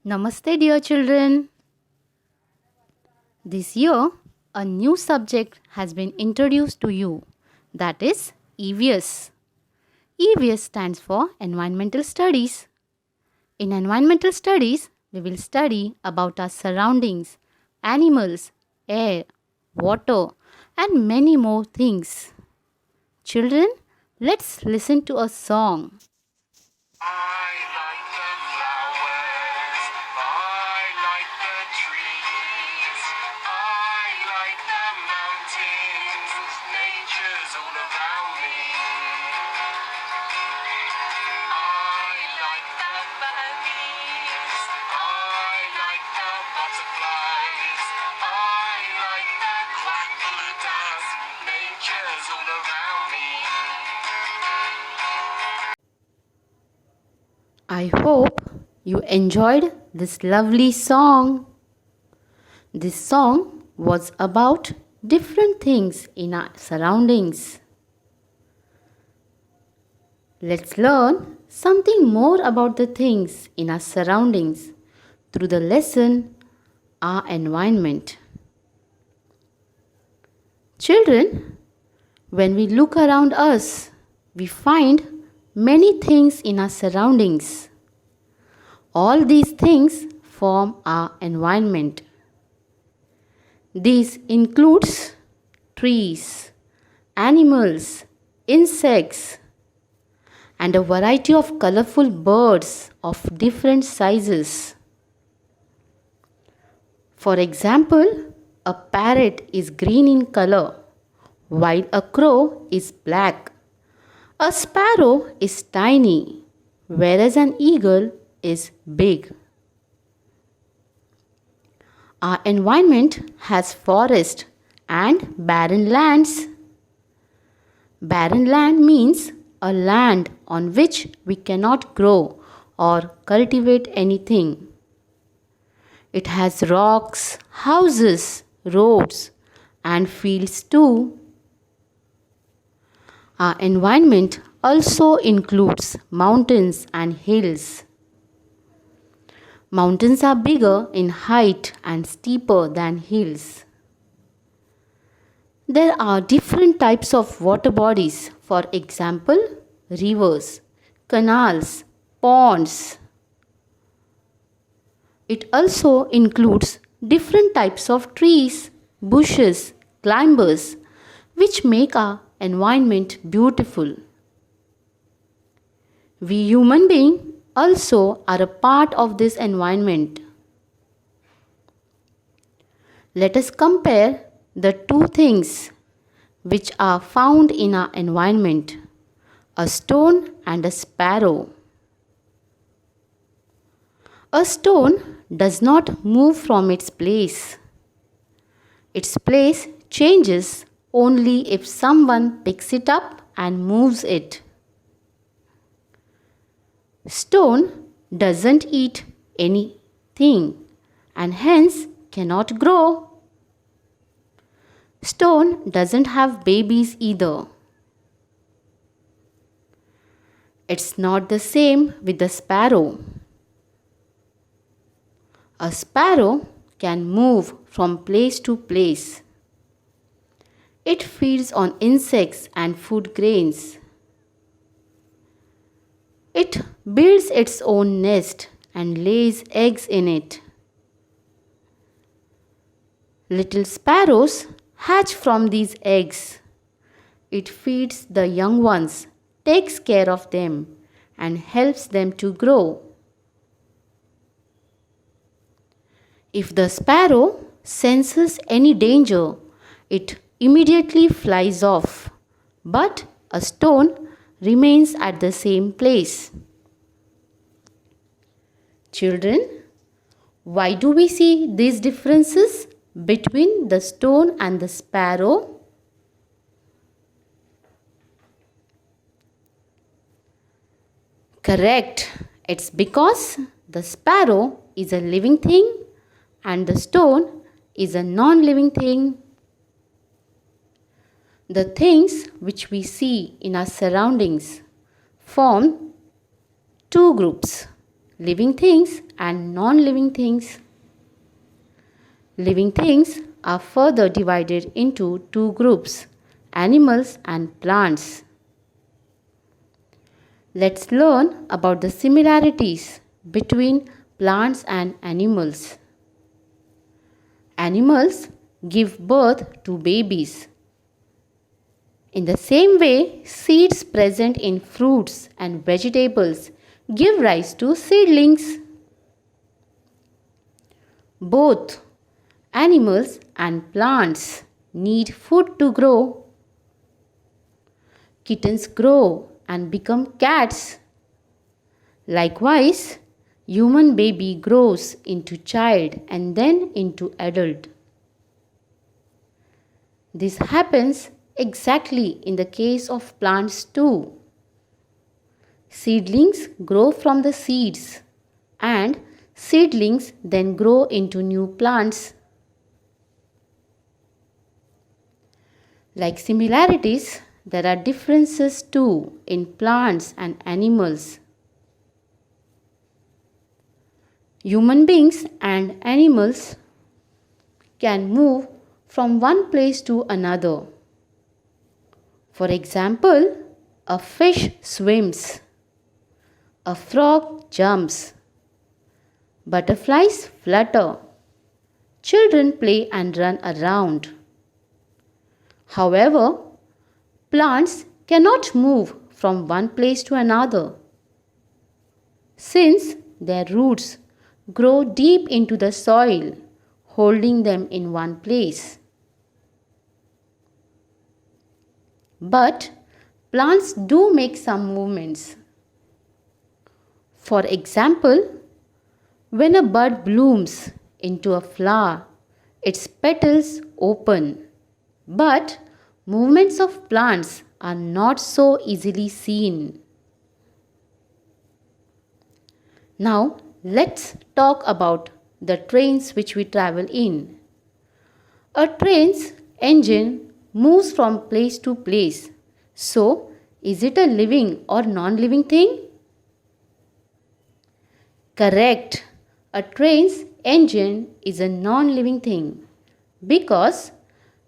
Namaste, dear children. This year, a new subject has been introduced to you, that is EVS. EVS stands for Environmental Studies. In Environmental Studies, we will study about our surroundings, animals, air, water, and many more things. Children, let's listen to a song. I like the flowers, I like the trees, I like the mountains, nature's all around me. I like the birdies, I like the butterflies, I like the quacky ducks, nature's all around me. I hope you enjoyed this lovely song. This song was about different things in our surroundings. Let's learn something more about the things in our surroundings through the lesson Our Environment. Children, when we look around us, we find many things in our surroundings. All these things form our environment. These includes trees, animals, insects, and a variety of colorful birds of different sizes. For example, a parrot is green in color, while a crow is black. A sparrow is tiny, whereas an eagle is big. Our environment has forest and barren lands. Barren land means a land on which we cannot grow or cultivate anything. It has rocks, houses, roads, and fields too. Our environment also includes mountains and hills. Mountains are bigger in height and steeper than hills. There are different types of water bodies, for example, rivers, canals, ponds. It also includes different types of trees, bushes, climbers, which make our environment beautiful. We human beings also are a part of this environment. Let us compare the two things which are found in our environment, a stone and a sparrow. A stone does not move from its place. Its place changes only if someone picks it up and moves it. Stone doesn't eat anything and hence cannot grow. Stone doesn't have babies either. It's not the same with the sparrow. A sparrow can move from place to place. It feeds on insects and food grains. It builds its own nest and lays eggs in it. Little sparrows hatch from these eggs. It feeds the young ones, takes care of them, and helps them to grow. If the sparrow senses any danger, it immediately flies off, but a stone remains at the same place. Children, why do we see these differences between the stone and the sparrow? Correct. It's because the sparrow is a living thing and the stone is a non-living thing. The things which we see in our surroundings form two groups, living things and non-living things. Living things are further divided into two groups, animals and plants. Let's learn about the similarities between plants and animals. Animals give birth to babies. In the same way, seeds present in fruits and vegetables give rise to seedlings. Both animals and plants need food to grow. Kittens grow and become cats. Likewise, human baby grows into child and then into adult. This happens exactly in the case of plants too. Seedlings grow from the seeds and seedlings then grow into new plants. Like similarities, there are differences too in plants and animals. Human beings and animals can move from one place to another. For example, a fish swims, a frog jumps, butterflies flutter, children play and run around. However, plants cannot move from one place to another, since their roots grow deep into the soil, holding them in one place. But plants do make some movements. For example, when a bud blooms into a flower, its petals open. But movements of plants are not so easily seen. Now, let's talk about the trains which we travel in. A train's engine moves from place to place. So, is it a living or non-living thing? Correct. A train's engine is a non-living thing because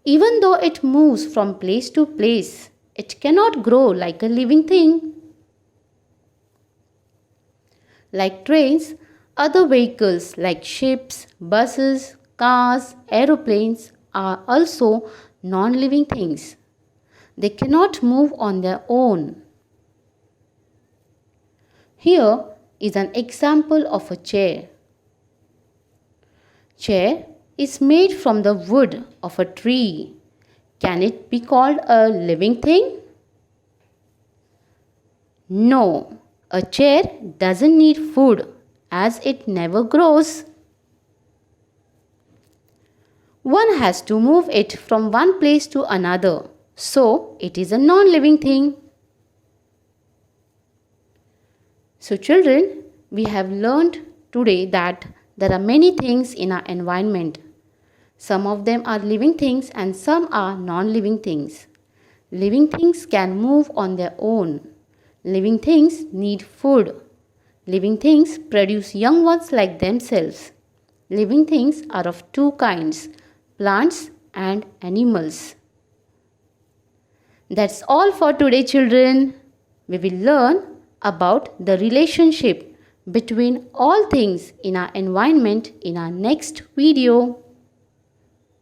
even though it moves from place to place, it cannot grow like a living thing. Like trains, other vehicles like ships, buses, cars, aeroplanes are also non-living things. They cannot move on their own. Here is an example of a chair. Chair is made from the wood of a tree. Can it be called a living thing? No, a chair doesn't need food as it never grows. One has to move it from one place to another, so it is a non-living thing. So children, we have learned today that there are many things in our environment. Some of them are living things and some are non-living things. Living things can move on their own. Living things need food. Living things produce young ones like themselves. Living things are of two kinds, plants and animals. That's all for today, children. We will learn about the relationship between all things in our environment in our next video.